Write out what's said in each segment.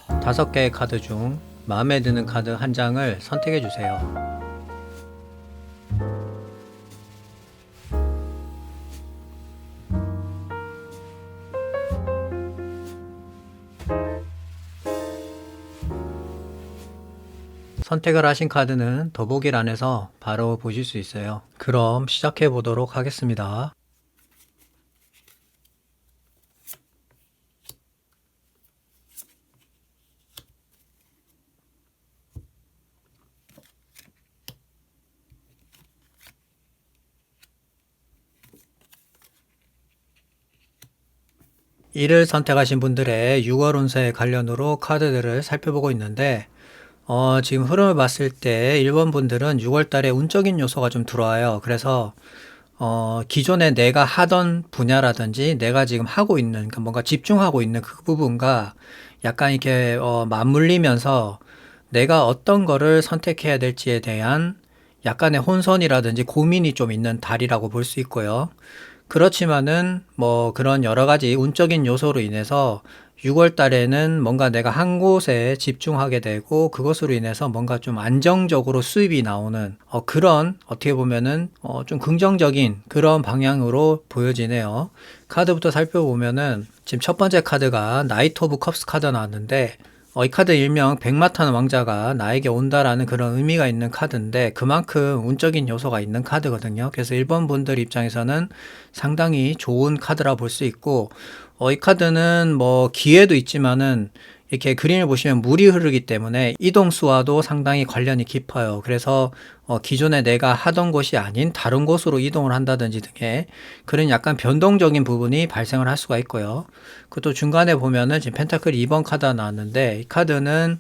5개의 카드 중 마음에 드는 카드 한 장을 선택해 주세요. 선택을 하신 카드는 더보기란에서 바로 보실 수 있어요. 그럼 시작해 보도록 하겠습니다. 이를 선택하신 분들의 6월 운세 관련으로 카드들을 살펴보고 있는데 지금 흐름을 봤을 때 1번 분들은 6월 달에 운적인 요소가 좀 들어와요. 그래서 기존에 내가 하던 분야라든지 내가 지금 하고 있는, 그러니까 뭔가 집중하고 있는 그 부분과 약간 이렇게 맞물리면서 내가 어떤 거를 선택해야 될지에 대한 약간의 혼선이라든지 고민이 좀 있는 달이라고 볼 수 있고요. 그렇지만은 뭐 그런 여러 가지 운적인 요소로 인해서 6월 달에는 뭔가 내가 한 곳에 집중하게 되고 그것으로 인해서 뭔가 좀 안정적으로 수입이 나오는 그런 어떻게 보면은 좀 긍정적인 그런 방향으로 보여지네요. 카드부터 살펴보면은 지금 첫 번째 카드가 나이트 오브 컵스 카드 나왔는데 이 카드 일명 백마 타는 왕자가 나에게 온다라는 그런 의미가 있는 카드인데 그만큼 운적인 요소가 있는 카드거든요. 그래서 1번 분들 입장에서는 상당히 좋은 카드라 볼 수 있고 이 카드는 뭐 기회도 있지만은 이렇게 그림을 보시면 물이 흐르기 때문에 이동수와도 상당히 관련이 깊어요. 그래서 기존에 내가 하던 곳이 아닌 다른 곳으로 이동을 한다든지 등의 그런 약간 변동적인 부분이 발생을 할 수가 있고요. 그것도 중간에 보면은 지금 펜타클 2번 카드가 나왔는데 이 카드는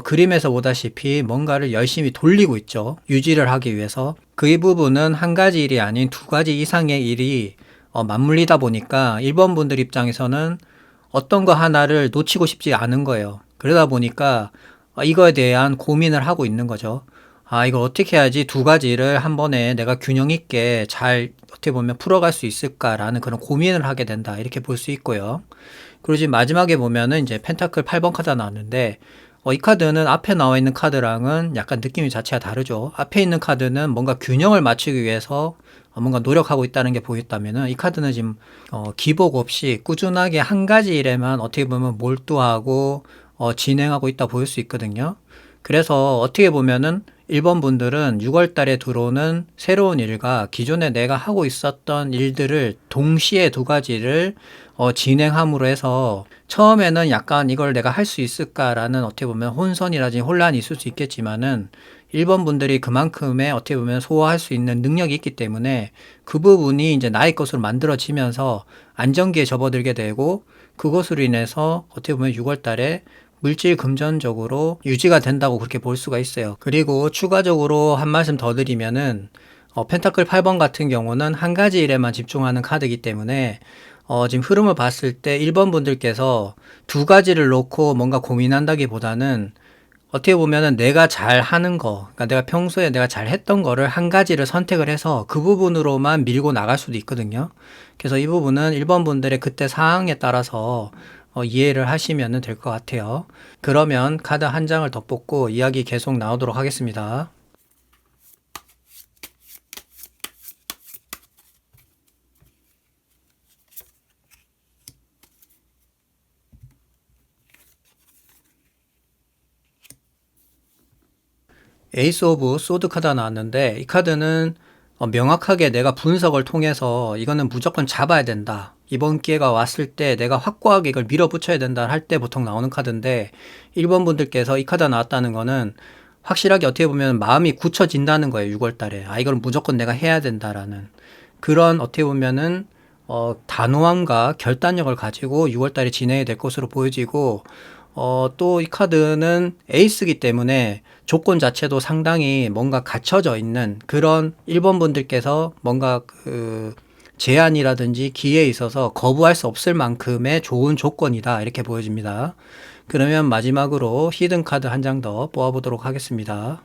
그림에서 보다시피 뭔가를 열심히 돌리고 있죠. 유지를 하기 위해서. 그 부분은 한 가지 일이 아닌 두 가지 이상의 일이 맞물리다 보니까 1번 분들 입장에서는 어떤 거 하나를 놓치고 싶지 않은 거예요. 그러다 보니까 이거에 대한 고민을 하고 있는 거죠. 아, 이걸 어떻게 해야지 두 가지를 한 번에 내가 균형 있게 잘 어떻게 보면 풀어갈 수 있을까라는 그런 고민을 하게 된다. 이렇게 볼 수 있고요. 그리고 지금 마지막에 보면은 이제 펜타클 8번 카드가 나왔는데 이 카드는 앞에 나와 있는 카드랑은 약간 느낌이 자체가 다르죠. 앞에 있는 카드는 뭔가 균형을 맞추기 위해서 뭔가 노력하고 있다는 게 보였다면은 이 카드는 지금 기복 없이 꾸준하게 한 가지 일에만 어떻게 보면 몰두하고 진행하고 있다 보일 수 있거든요. 그래서 어떻게 보면은 1번 분들은 6월 달에 들어오는 새로운 일과 기존에 내가 하고 있었던 일들을 동시에 두 가지를 진행함으로 해서 처음에는 약간 이걸 내가 할 수 있을까라는 어떻게 보면 혼선이라든지 혼란이 있을 수 있겠지만은 1번 분들이 그만큼의 어떻게 보면 소화할 수 있는 능력이 있기 때문에 그 부분이 이제 나의 것으로 만들어지면서 안정기에 접어들게 되고 그것으로 인해서 어떻게 보면 6월 달에 물질 금전적으로 유지가 된다고 그렇게 볼 수가 있어요. 그리고 추가적으로 한 말씀 더 드리면은 펜타클 8번 같은 경우는 한 가지 일에만 집중하는 카드이기 때문에 지금 흐름을 봤을 때 1번 분들께서 두 가지를 놓고 뭔가 고민한다기보다는 어떻게 보면은 내가 잘 하는 거, 그러니까 내가 평소에 내가 잘 했던 거를 한 가지를 선택을 해서 그 부분으로만 밀고 나갈 수도 있거든요. 그래서 이 부분은 1번 분들의 그때 상황에 따라서 이해를 하시면 될 것 같아요. 그러면 카드 한 장을 더 뽑고 이야기 계속 나오도록 하겠습니다. 에이스 오브 소드 카드가 나왔는데 이 카드는 명확하게 내가 분석을 통해서 이거는 무조건 잡아야 된다. 이번 기회가 왔을 때 내가 확고하게 이걸 밀어붙여야 된다 할 때 보통 나오는 카드인데 1번 분들께서 이 카드가 나왔다는 거는 확실하게 어떻게 보면 마음이 굳혀진다는 거예요. 6월 달에. 아, 이걸 무조건 내가 해야 된다라는 그런 어떻게 보면은 단호함과 결단력을 가지고 6월 달에 진행이 될 것으로 보여지고 또 이 카드는 에이스이기 때문에 조건 자체도 상당히 뭔가 갖춰져 있는 그런 1번 분들께서 뭔가 그 제한이라든지 기회에 있어서 거부할 수 없을 만큼의 좋은 조건이다. 이렇게 보여집니다. 그러면 마지막으로 히든 카드 한 장 더 뽑아보도록 하겠습니다.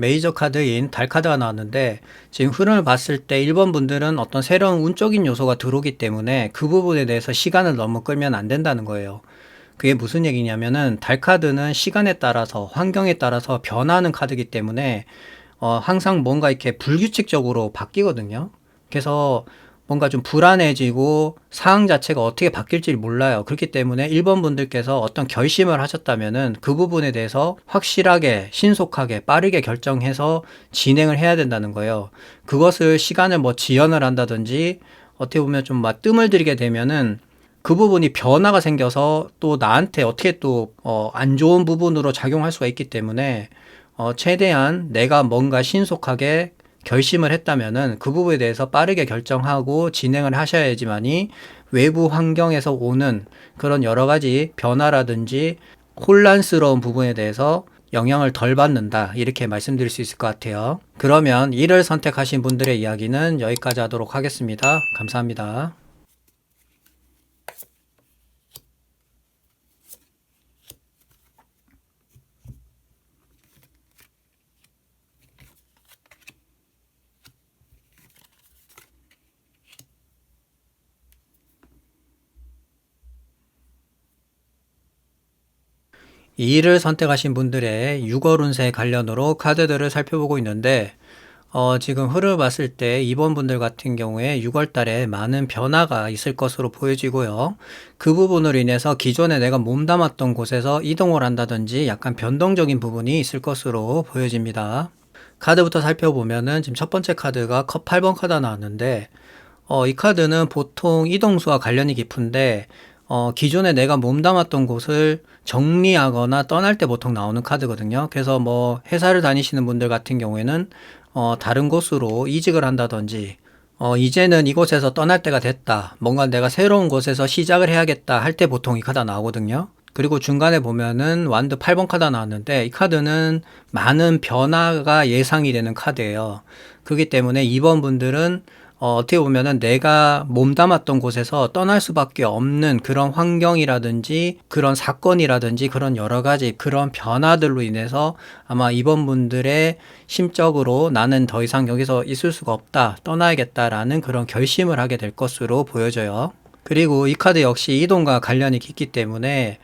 메이저 카드인 달 카드가 나왔는데 지금 흐름을 봤을 때 1번 분들은 어떤 새로운 운적인 요소가 들어오기 때문에 그 부분에 대해서 시간을 너무 끌면 안 된다는 거예요. 그게 무슨 얘기냐면은 달 카드는 시간에 따라서 환경에 따라서 변하는 카드이기 때문에 항상 뭔가 이렇게 불규칙적으로 바뀌거든요. 그래서 뭔가 좀 불안해지고 상황 자체가 어떻게 바뀔지 몰라요. 그렇기 때문에 1번 분들께서 어떤 결심을 하셨다면은 그 부분에 대해서 확실하게, 신속하게, 빠르게 결정해서 진행을 해야 된다는 거예요. 그것을 시간을 뭐 지연을 한다든지 어떻게 보면 좀 막 뜸을 들이게 되면은 그 부분이 변화가 생겨서 또 나한테 어떻게 또 안 좋은 부분으로 작용할 수가 있기 때문에 최대한 내가 뭔가 신속하게 결심을 했다면은 그 부분에 대해서 빠르게 결정하고 진행을 하셔야지만이 외부 환경에서 오는 그런 여러 가지 변화라든지 혼란스러운 부분에 대해서 영향을 덜 받는다. 이렇게 말씀드릴 수 있을 것 같아요. 그러면 이를 선택하신 분들의 이야기는 여기까지 하도록 하겠습니다. 감사합니다. 이 일을 선택하신 분들의 6월 운세 관련으로 카드들을 살펴보고 있는데 지금 흐름을 봤을 때 이번 분들 같은 경우에 6월 달에 많은 변화가 있을 것으로 보여지고요. 그 부분으로 인해서 기존에 내가 몸담았던 곳에서 이동을 한다든지 약간 변동적인 부분이 있을 것으로 보여집니다. 카드부터 살펴보면은 지금 첫 번째 카드가 컵 8번 카드가 나왔는데 이 카드는 보통 이동수와 관련이 깊은데 기존에 내가 몸담았던 곳을 정리하거나 떠날 때 보통 나오는 카드거든요. 그래서 뭐 회사를 다니시는 분들 같은 경우에는 다른 곳으로 이직을 한다든지 이제는 이곳에서 떠날 때가 됐다. 뭔가 내가 새로운 곳에서 시작을 해야겠다 할 때 보통 이 카드가 나오거든요. 그리고 중간에 보면은 완드 8번 카드가 나왔는데 이 카드는 많은 변화가 예상이 되는 카드예요. 그렇기 때문에 이번 분들은 어떻게 보면은 내가 몸담았던 곳에서 떠날 수밖에 없는 그런 환경이라든지 그런 사건이라든지 그런 여러 가지 그런 변화들로 인해서 아마 이번 분들의 심적으로 나는 더 이상 여기서 있을 수가 없다, 떠나야겠다라는 그런 결심을 하게 될 것으로 보여져요. 그리고 이 카드 역시 이동과 관련이 깊기 때문에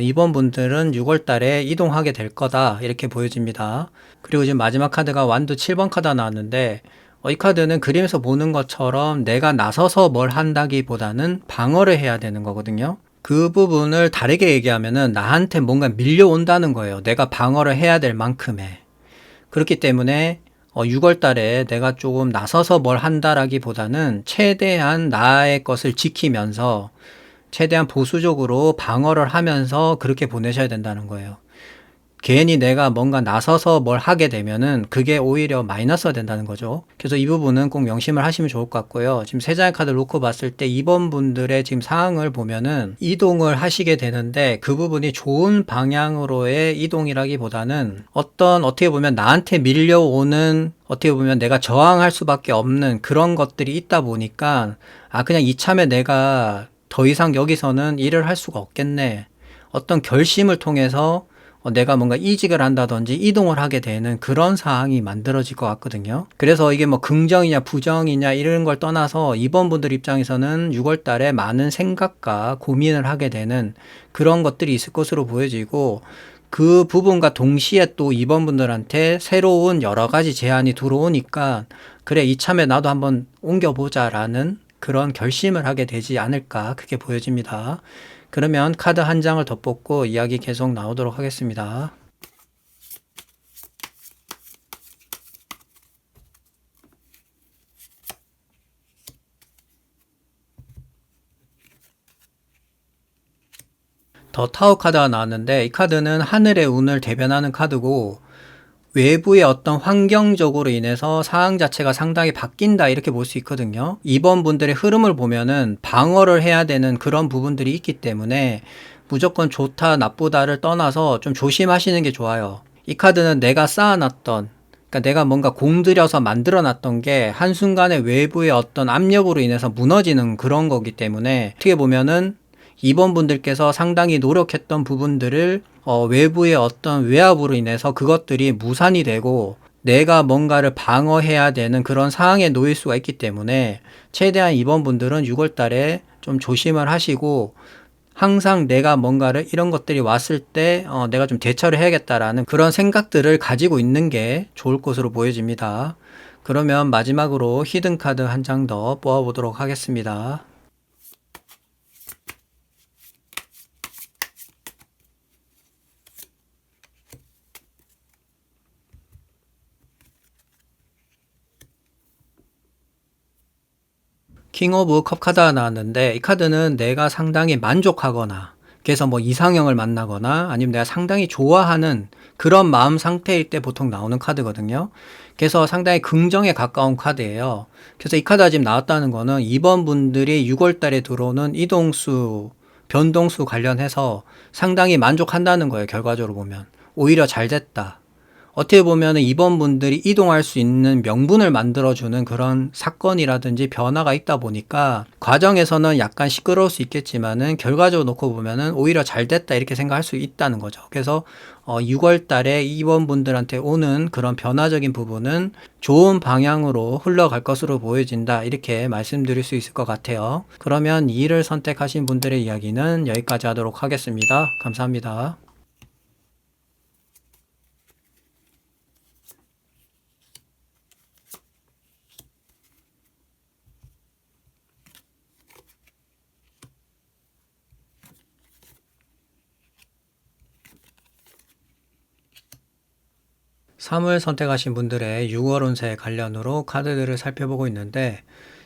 이번 분들은 6월 달에 이동하게 될 거다 이렇게 보여집니다. 그리고 지금 마지막 카드가 완두 7번 카드가 나왔는데 이 카드는 그림에서 보는 것처럼 내가 나서서 뭘 한다기보다는 방어를 해야 되는 거거든요. 그 부분을 다르게 얘기하면은 나한테 뭔가 밀려온다는 거예요. 내가 방어를 해야 될 만큼의. 그렇기 때문에 6월 달에 내가 조금 나서서 뭘 한다라기보다는 최대한 나의 것을 지키면서 최대한 보수적으로 방어를 하면서 그렇게 보내셔야 된다는 거예요. 괜히 내가 뭔가 나서서 뭘 하게 되면은 그게 오히려 마이너스가 된다는 거죠. 그래서 이 부분은 꼭 명심을 하시면 좋을 것 같고요. 지금 세 장의 카드를 놓고 봤을 때 이번 분들의 지금 상황을 보면은 이동을 하시게 되는데 그 부분이 좋은 방향으로의 이동이라기보다는 어떻게 보면 나한테 밀려오는 어떻게 보면 내가 저항할 수밖에 없는 그런 것들이 있다 보니까 그냥 이참에 내가 더 이상 여기서는 일을 할 수가 없겠네. 어떤 결심을 통해서 내가 뭔가 이직을 한다든지 이동을 하게 되는 그런 상황이 만들어질 것 같거든요. 그래서 이게 뭐 긍정이냐 부정이냐 이런 걸 떠나서 이번 분들 입장에서는 6월 달에 많은 생각과 고민을 하게 되는 그런 것들이 있을 것으로 보여지고 그 부분과 동시에 또 이번 분들한테 새로운 여러 가지 제안이 들어오니까 그래 이참에 나도 한번 옮겨보자라는 그런 결심을 하게 되지 않을까 그렇게 보여집니다. 그러면 카드 한 장을 더 뽑고 이야기 계속 나오도록 하겠습니다. 더 타워 카드가 나왔는데 이 카드는 하늘의 운을 대변하는 카드고 외부의 어떤 환경적으로 인해서 상황 자체가 상당히 바뀐다 이렇게 볼 수 있거든요. 이번 분들의 흐름을 보면은 방어를 해야 되는 그런 부분들이 있기 때문에 무조건 좋다 나쁘다를 떠나서 좀 조심하시는 게 좋아요. 이 카드는 내가 쌓아놨던 그러니까 내가 뭔가 공들여서 만들어놨던 게 한순간에 외부의 어떤 압력으로 인해서 무너지는 그런 거기 때문에 어떻게 보면은 2번 분들께서 상당히 노력했던 부분들을 외부의 어떤 외압으로 인해서 그것들이 무산이 되고 내가 뭔가를 방어해야 되는 그런 상황에 놓일 수가 있기 때문에 최대한 2번 분들은 6월 달에 좀 조심을 하시고 항상 내가 뭔가를 이런 것들이 왔을 때 내가 좀 대처를 해야겠다라는 그런 생각들을 가지고 있는 게 좋을 것으로 보여집니다. 그러면 마지막으로 히든카드 한 장 더 뽑아보도록 하겠습니다. 킹 오브 컵 카드가 나왔는데 이 카드는 내가 상당히 만족하거나 그래서 뭐 이상형을 만나거나 아니면 내가 상당히 좋아하는 그런 마음 상태일 때 보통 나오는 카드거든요. 그래서 상당히 긍정에 가까운 카드예요. 그래서 이 카드가 지금 나왔다는 거는 이번 분들이 6월 달에 들어오는 이동수, 변동수 관련해서 상당히 만족한다는 거예요. 결과적으로 보면. 오히려 잘 됐다. 어떻게 보면 이번 분들이 이동할 수 있는 명분을 만들어주는 그런 사건이라든지 변화가 있다 보니까 과정에서는 약간 시끄러울 수 있겠지만은 결과적으로 놓고 보면은 오히려 잘 됐다 이렇게 생각할 수 있다는 거죠. 그래서 6월 달에 이번 분들한테 오는 그런 변화적인 부분은 좋은 방향으로 흘러갈 것으로 보여진다 이렇게 말씀드릴 수 있을 것 같아요. 그러면 2를 선택하신 분들의 이야기는 여기까지 하도록 하겠습니다. 감사합니다. 3을 선택하신 분들의 6월 운세 관련으로 카드들을 살펴보고 있는데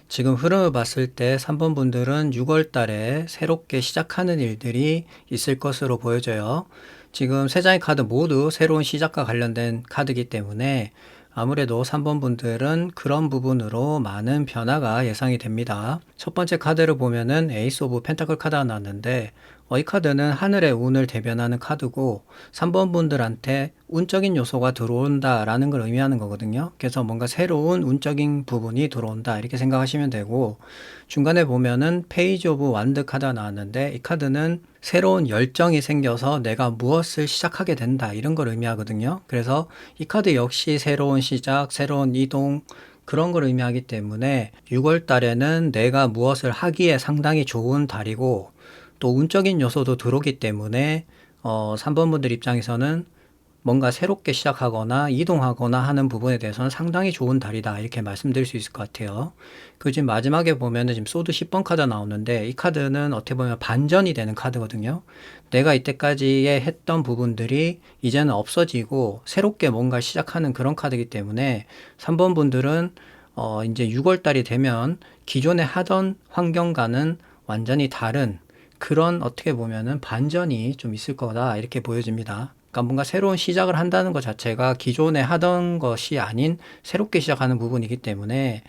지금 흐름을 봤을 때 3번 분들은 6월 달에 새롭게 시작하는 일들이 있을 것으로 보여져요. 지금 세 장의 카드 모두 새로운 시작과 관련된 카드이기 때문에 아무래도 3번 분들은 그런 부분으로 많은 변화가 예상이 됩니다. 첫 번째 카드를 보면은 에이스 오브 펜타클 카드가 나왔는데 이 카드는 하늘의 운을 대변하는 카드고 3번 분들한테 운적인 요소가 들어온다라는 걸 의미하는 거거든요. 그래서 뭔가 새로운 운적인 부분이 들어온다 이렇게 생각하시면 되고 중간에 보면은 페이지 오브 완드 카드가 나왔는데 이 카드는 새로운 열정이 생겨서 내가 무엇을 시작하게 된다 이런 걸 의미하거든요. 그래서 이 카드 역시 새로운 시작, 새로운 이동 그런 걸 의미하기 때문에 6월 달에는 내가 무엇을 하기에 상당히 좋은 달이고 또 운적인 요소도 들어오기 때문에 3번 분들 입장에서는 뭔가 새롭게 시작하거나 이동하거나 하는 부분에 대해서는 상당히 좋은 달이다 이렇게 말씀드릴 수 있을 것 같아요. 그 지금 마지막에 보면은 지금 소드 10번 카드 나오는데 이 카드는 어떻게 보면 반전이 되는 카드거든요. 내가 이때까지에 했던 부분들이 이제는 없어지고 새롭게 뭔가 시작하는 그런 카드이기 때문에 3번 분들은 이제 6월 달이 되면 기존에 하던 환경과는 완전히 다른 그런 어떻게 보면은 반전이 좀 있을 거다 이렇게 보여집니다. 그러니까 뭔가 새로운 시작을 한다는 것 자체가 기존에 하던 것이 아닌 새롭게 시작하는 부분이기 때문에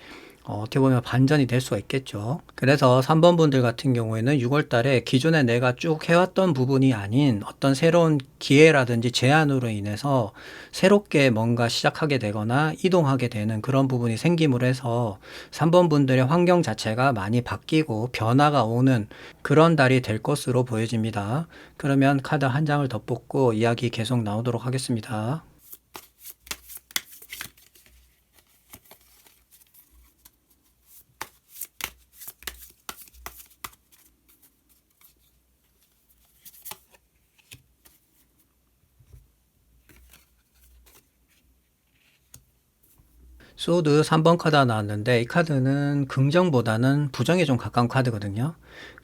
어떻게 보면 반전이 될 수가 있겠죠. 그래서 3번 분들 같은 경우에는 6월 달에 기존에 내가 쭉 해왔던 부분이 아닌 어떤 새로운 기회라든지 제안으로 인해서 새롭게 뭔가 시작하게 되거나 이동하게 되는 그런 부분이 생김으로 해서 3번 분들의 환경 자체가 많이 바뀌고 변화가 오는 그런 달이 될 것으로 보여집니다. 그러면 카드 한 장을 더 뽑고 이야기 계속 나오도록 하겠습니다. 소드 3번 카드가 나왔는데 이 카드는 긍정보다는 부정에 좀 가까운 카드거든요.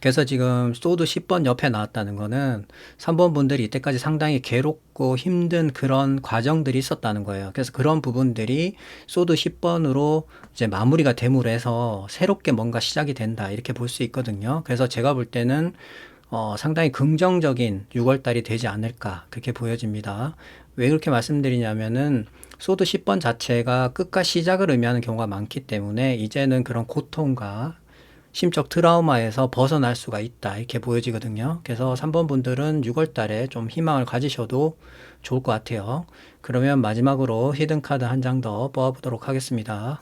그래서 지금 소드 10번 옆에 나왔다는 거는 3번 분들이 이때까지 상당히 괴롭고 힘든 그런 과정들이 있었다는 거예요. 그래서 그런 부분들이 소드 10번으로 이제 마무리가 됨으로 해서 새롭게 뭔가 시작이 된다 이렇게 볼 수 있거든요. 그래서 제가 볼 때는 상당히 긍정적인 6월달이 되지 않을까 그렇게 보여집니다. 왜 그렇게 말씀드리냐면은 소드 10번 자체가 끝과 시작을 의미하는 경우가 많기 때문에 이제는 그런 고통과 심적 트라우마에서 벗어날 수가 있다 이렇게 보여지거든요. 그래서 3번 분들은 6월 달에 좀 희망을 가지셔도 좋을 것 같아요. 그러면 마지막으로 히든 카드 한 장 더 뽑아보도록 하겠습니다.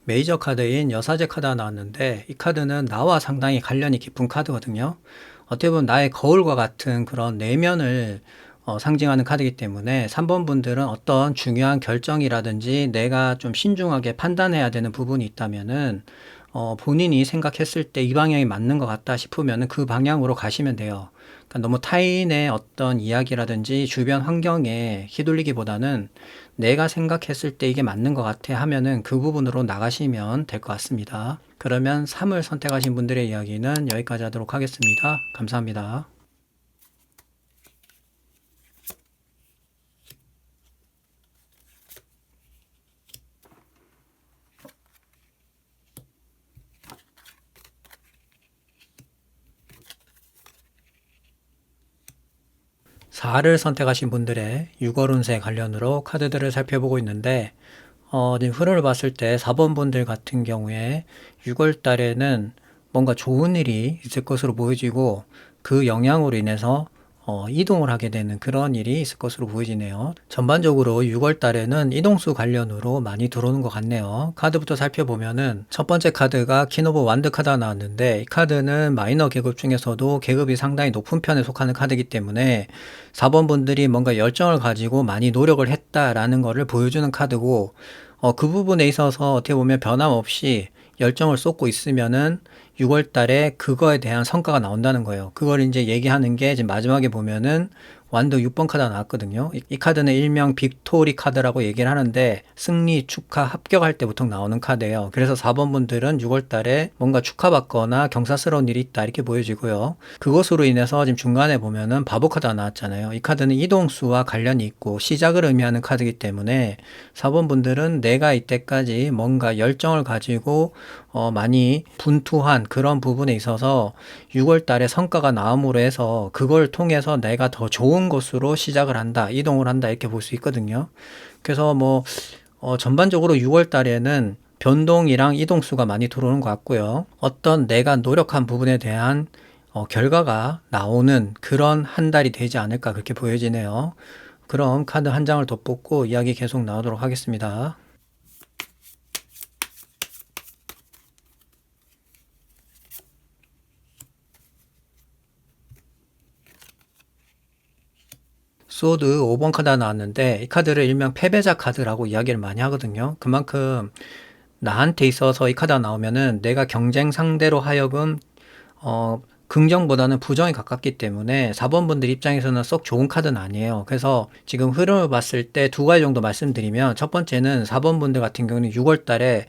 메이저 카드인 여사제 카드가 나왔는데 이 카드는 나와 상당히 관련이 깊은 카드거든요. 어떻게 보면 나의 거울과 같은 그런 내면을 상징하는 카드이기 때문에 3번 분들은 어떤 중요한 결정이라든지 내가 좀 신중하게 판단해야 되는 부분이 있다면은 본인이 생각했을 때 이 방향이 맞는 것 같다 싶으면은 그 방향으로 가시면 돼요. 그러니까 너무 타인의 어떤 이야기라든지 주변 환경에 휘둘리기보다는 내가 생각했을 때 이게 맞는 것 같아 하면은 그 부분으로 나가시면 될 것 같습니다. 그러면 3을 선택하신 분들의 이야기는 여기까지 하도록 하겠습니다. 감사합니다. 4를 선택하신 분들의 6월 운세 관련으로 카드들을 살펴보고 있는데 지금 흐름을 봤을 때 4번 분들 같은 경우에 6월 달에는 뭔가 좋은 일이 있을 것으로 보여지고 그 영향으로 인해서 이동을 하게 되는 그런 일이 있을 것으로 보여지네요. 전반적으로 6월 달에는 이동수 관련으로 많이 들어오는 것 같네요. 카드부터 살펴보면은 첫 번째 카드가 퀸 오브 완드 카드가 나왔는데 이 카드는 마이너 계급 중에서도 계급이 상당히 높은 편에 속하는 카드이기 때문에 4번 분들이 뭔가 열정을 가지고 많이 노력을 했다라는 것을 보여주는 카드고 그 부분에 있어서 어떻게 보면 변함없이 열정을 쏟고 있으면은 6월 달에 그거에 대한 성과가 나온다는 거예요. 그걸 이제 얘기하는 게 지금 마지막에 보면은 완드 6번 카드가 나왔거든요. 이 카드는 일명 빅토리 카드라고 얘기를 하는데 승리, 축하, 합격할 때 보통 나오는 카드예요. 그래서 4번 분들은 6월 달에 뭔가 축하받거나 경사스러운 일이 있다 이렇게 보여지고요. 그것으로 인해서 지금 중간에 보면은 바보 카드가 나왔잖아요. 이 카드는 이동수와 관련이 있고 시작을 의미하는 카드이기 때문에 4번 분들은 내가 이때까지 뭔가 열정을 가지고 많이 분투한 그런 부분에 있어서 6월 달에 성과가 나옴으로 해서 그걸 통해서 내가 더 좋은 곳으로 시작을 한다, 이동을 한다 이렇게 볼 수 있거든요. 그래서 뭐 전반적으로 6월 달에는 변동이랑 이동수가 많이 들어오는 것 같고요. 어떤 내가 노력한 부분에 대한 결과가 나오는 그런 한 달이 되지 않을까 그렇게 보여지네요. 그럼 카드 한 장을 더 뽑고 이야기 계속 나오도록 하겠습니다. 소드 5번 카드가 나왔는데 이 카드를 일명 패배자 카드라고 이야기를 많이 하거든요. 그만큼 나한테 있어서 이 카드가 나오면은 내가 경쟁 상대로 하여금 긍정보다는 부정에 가깝기 때문에 4번 분들 입장에서는 썩 좋은 카드는 아니에요. 그래서 지금 흐름을 봤을 때 두 가지 정도 말씀드리면 첫 번째는 4번 분들 같은 경우는 6월 달에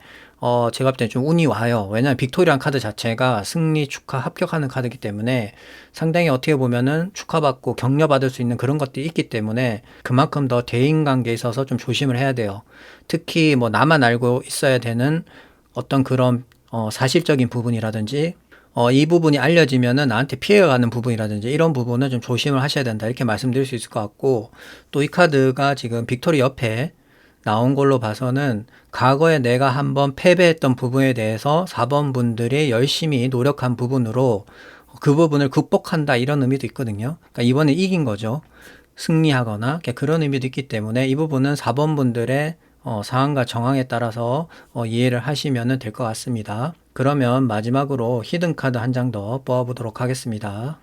제가 볼 때 좀 운이 와요. 왜냐면 빅토리안 카드 자체가 승리, 축하, 합격하는 카드이기 때문에 상당히 어떻게 보면은 축하받고 격려받을 수 있는 그런 것들이 있기 때문에 그만큼 더 대인관계에 있어서 좀 조심을 해야 돼요. 특히 뭐 나만 알고 있어야 되는 어떤 그런 사실적인 부분이라든지 이 부분이 알려지면은 나한테 피해가는 부분이라든지 이런 부분은 좀 조심을 하셔야 된다 이렇게 말씀드릴 수 있을 것 같고 또 이 카드가 지금 빅토리 옆에 나온 걸로 봐서는 과거에 내가 한번 패배했던 부분에 대해서 4번 분들이 열심히 노력한 부분으로 그 부분을 극복한다 이런 의미도 있거든요. 그러니까 이번에 이긴 거죠. 승리하거나 그런 의미도 있기 때문에 이 부분은 4번 분들의 상황과 정황에 따라서 이해를 하시면 될 것 같습니다. 그러면 마지막으로 히든 카드 한 장 더 뽑아보도록 하겠습니다.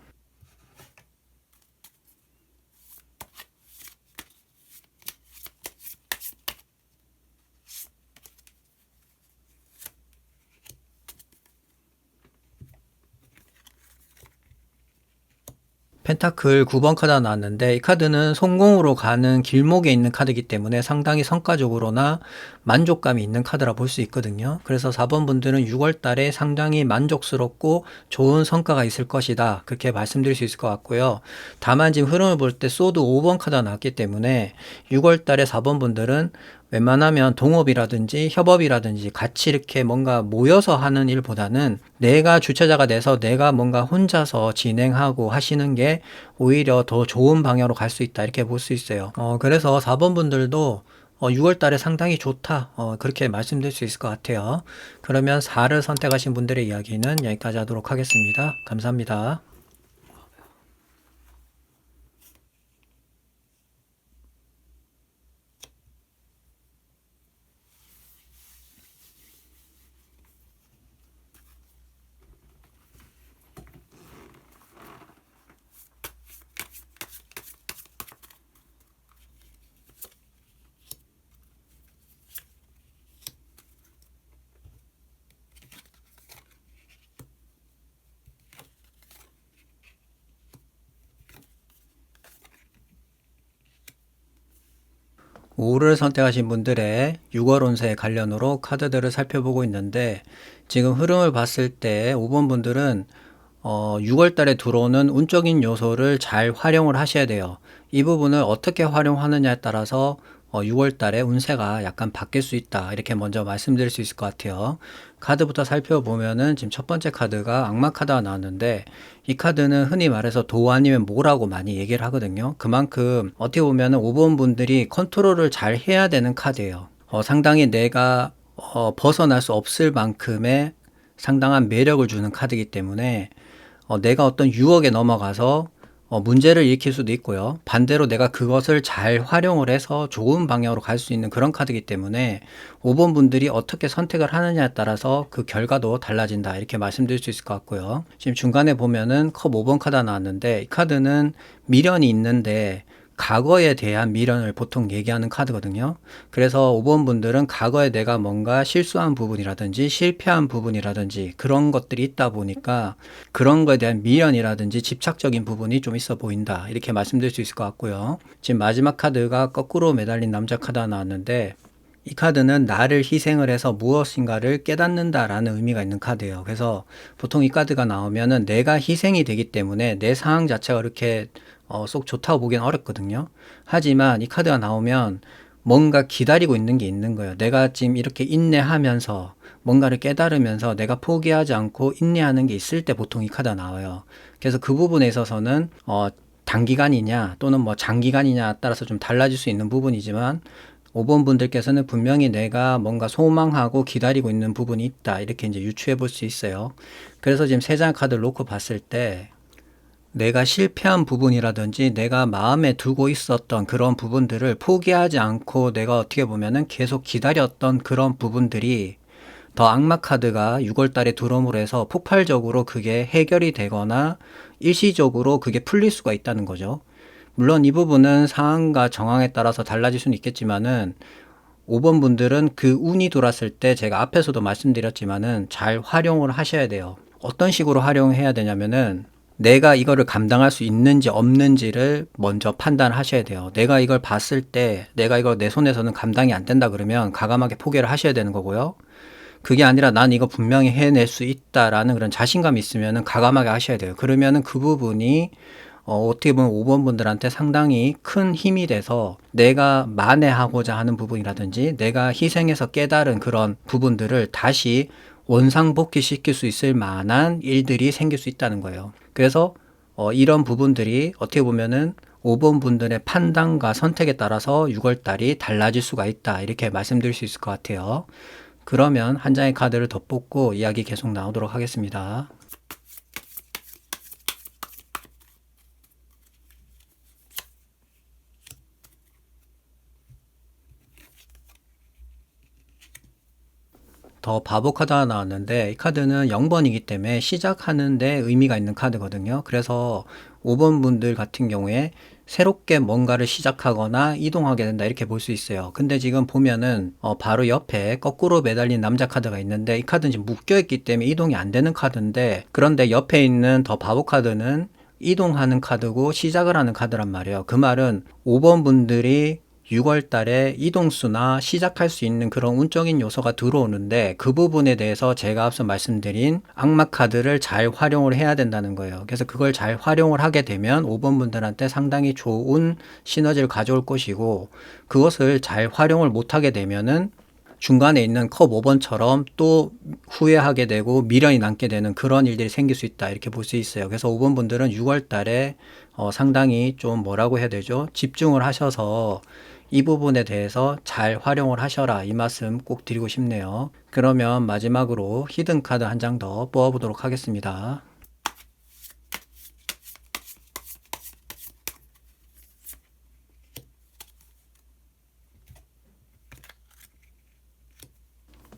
펜타클 9번 카드가 나왔는데 이 카드는 성공으로 가는 길목에 있는 카드이기 때문에 상당히 성과적으로나 만족감이 있는 카드라 볼 수 있거든요. 그래서 4번 분들은 6월 달에 상당히 만족스럽고 좋은 성과가 있을 것이다. 그렇게 말씀드릴 수 있을 것 같고요. 다만 지금 흐름을 볼 때 소드 5번 카드가 나왔기 때문에 6월 달에 4번 분들은 웬만하면 동업이라든지 협업이라든지 같이 이렇게 뭔가 모여서 하는 일보다는 내가 주체자가 돼서 내가 뭔가 혼자서 진행하고 하시는 게 오히려 더 좋은 방향으로 갈 수 있다 이렇게 볼 수 있어요. 그래서 4번 분들도 6월 달에 상당히 좋다. 그렇게 말씀드릴 수 있을 것 같아요. 그러면 4를 선택하신 분들의 이야기는 여기까지 하도록 하겠습니다. 감사합니다. 5를 선택하신 분들의 6월 운세 관련으로 카드들을 살펴보고 있는데, 지금 흐름을 봤을 때 5번 분들은 6월 달에 들어오는 운적인 요소를 잘 활용을 하셔야 돼요. 이 부분을 어떻게 활용하느냐에 따라서 6월 달에 운세가 약간 바뀔 수 있다. 이렇게 먼저 말씀드릴 수 있을 것 같아요. 카드부터 살펴보면은 지금 첫 번째 카드가 악마 카드가 나왔는데, 이 카드는 흔히 말해서 도 아니면 모라고 많이 얘기를 하거든요. 그만큼 어떻게 보면은 5번 분들이 컨트롤을 잘 해야 되는 카드예요. 상당히 내가 벗어날 수 없을 만큼의 상당한 매력을 주는 카드이기 때문에 내가 어떤 유혹에 넘어가서 문제를 일으킬 수도 있고요. 반대로 내가 그것을 잘 활용을 해서 좋은 방향으로 갈 수 있는 그런 카드이기 때문에 5번 분들이 어떻게 선택을 하느냐에 따라서 그 결과도 달라진다. 이렇게 말씀드릴 수 있을 것 같고요. 지금 중간에 보면은 컵 5번 카드가 나왔는데, 이 카드는 미련이 있는데 과거에 대한 미련을 보통 얘기하는 카드거든요. 그래서 5번 분들은 과거에 내가 뭔가 실수한 부분이라든지 실패한 부분이라든지 그런 것들이 있다 보니까 그런 거에 대한 미련이라든지 집착적인 부분이 좀 있어 보인다. 이렇게 말씀드릴 수 있을 것 같고요. 지금 마지막 카드가 거꾸로 매달린 남자 카드가 나왔는데, 이 카드는 나를 희생을 해서 무엇인가를 깨닫는다라는 의미가 있는 카드예요. 그래서 보통 이 카드가 나오면은 내가 희생이 되기 때문에 내 상황 자체가 그렇게 쏙 좋다고 보기는 어렵거든요. 하지만 이 카드가 나오면 뭔가 기다리고 있는 게 있는 거예요. 내가 지금 이렇게 인내하면서 뭔가를 깨달으면서 내가 포기하지 않고 인내하는 게 있을 때 보통 이 카드가 나와요. 그래서 그 부분에 있어서는 단기간이냐 또는 뭐 장기간이냐 따라서 좀 달라질 수 있는 부분이지만, 5번 분들께서는 분명히 내가 뭔가 소망하고 기다리고 있는 부분이 있다. 이렇게 이제 유추해 볼 수 있어요. 그래서 지금 세 장 카드를 놓고 봤을 때 내가 실패한 부분이라든지 내가 마음에 두고 있었던 그런 부분들을 포기하지 않고 내가 어떻게 보면은 계속 기다렸던 그런 부분들이 더 악마 카드가 6월 달에 들어옴으로 해서 폭발적으로 그게 해결이 되거나 일시적으로 그게 풀릴 수가 있다는 거죠. 물론 이 부분은 상황과 정황에 따라서 달라질 수는 있겠지만은 5번 분들은 그 운이 돌았을 때 제가 앞에서도 말씀드렸지만은 잘 활용을 하셔야 돼요. 어떤 식으로 활용해야 되냐면은 내가 이거를 감당할 수 있는지 없는지를 먼저 판단하셔야 돼요. 내가 이걸 봤을 때 내가 이거 내 손에서는 감당이 안 된다 그러면 과감하게 포기를 하셔야 되는 거고요. 그게 아니라 난 이거 분명히 해낼 수 있다라는 그런 자신감이 있으면은 과감하게 하셔야 돼요. 그러면은 그 부분이 어떻게 보면 5번 분들한테 상당히 큰 힘이 돼서 내가 만회하고자 하는 부분이라든지 내가 희생해서 깨달은 그런 부분들을 다시 원상복귀 시킬 수 있을 만한 일들이 생길 수 있다는 거예요. 그래서 이런 부분들이 어떻게 보면은 5번 분들의 판단과 선택에 따라서 6월 달이 달라질 수가 있다. 이렇게 말씀드릴 수 있을 것 같아요. 그러면 한 장의 카드를 더 뽑고 이야기 계속 나오도록 하겠습니다. 더 바보 카드가 나왔는데, 이 카드는 0번이기 때문에 시작하는 데 의미가 있는 카드거든요. 그래서 5번 분들 같은 경우에 새롭게 뭔가를 시작하거나 이동하게 된다 이렇게 볼 수 있어요. 근데 지금 보면은 바로 옆에 거꾸로 매달린 남자 카드가 있는데, 이 카드는 지금 묶여 있기 때문에 이동이 안 되는 카드인데, 그런데 옆에 있는 더 바보 카드는 이동하는 카드고 시작을 하는 카드란 말이에요. 그 말은 5번 분들이 6월 달에 이동수나 시작할 수 있는 그런 운적인 요소가 들어오는데, 그 부분에 대해서 제가 앞서 말씀드린 악마 카드를 잘 활용을 해야 된다는 거예요. 그래서 그걸 잘 활용을 하게 되면 5번 분들한테 상당히 좋은 시너지를 가져올 것이고, 그것을 잘 활용을 못하게 되면은 중간에 있는 컵 5번처럼 또 후회하게 되고 미련이 남게 되는 그런 일들이 생길 수 있다. 이렇게 볼 수 있어요. 그래서 5번 분들은 6월 달에 상당히 좀 뭐라고 해야 되죠? 집중을 하셔서 이 부분에 대해서 잘 활용을 하셔라. 이 말씀 꼭 드리고 싶네요. 그러면 마지막으로 히든 카드 한 장 더 뽑아보도록 하겠습니다.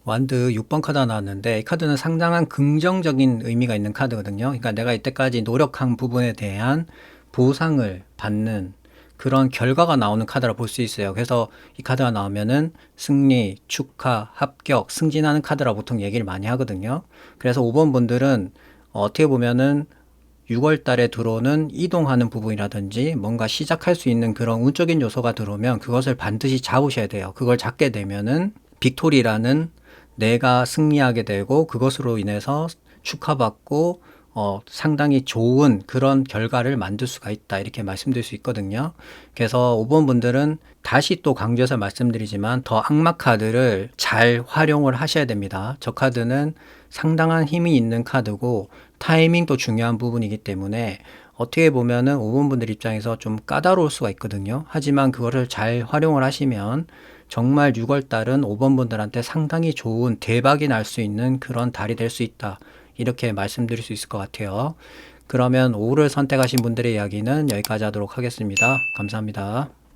완드 6번 카드가 나왔는데, 이 카드는 상당한 긍정적인 의미가 있는 카드거든요. 그러니까 내가 이때까지 노력한 부분에 대한 보상을 받는 그런 결과가 나오는 카드라 볼 수 있어요. 그래서 이 카드가 나오면은 승리, 축하, 합격, 승진하는 카드라 보통 얘기를 많이 하거든요. 그래서 5번 분들은 어떻게 보면은 6월 달에 들어오는 이동하는 부분이라든지 뭔가 시작할 수 있는 그런 운적인 요소가 들어오면 그것을 반드시 잡으셔야 돼요. 그걸 잡게 되면은 빅토리라는 내가 승리하게 되고 그것으로 인해서 축하받고 상당히 좋은 그런 결과를 만들 수가 있다. 이렇게 말씀드릴 수 있거든요. 그래서 5번 분들은 다시 또 강조해서 말씀드리지만 더 악마 카드를 잘 활용을 하셔야 됩니다. 저 카드는 상당한 힘이 있는 카드고 타이밍도 중요한 부분이기 때문에 어떻게 보면은 5번 분들 입장에서 좀 까다로울 수가 있거든요. 하지만 그거를 잘 활용을 하시면 정말 6월 달은 5번 분들한테 상당히 좋은 대박이 날 수 있는 그런 달이 될 수 있다. 이렇게 말씀드릴 수 있을 것 같아요. 그러면 5를 선택하신 분들의 이야기는 여기까지 하도록 하겠습니다. 감사합니다.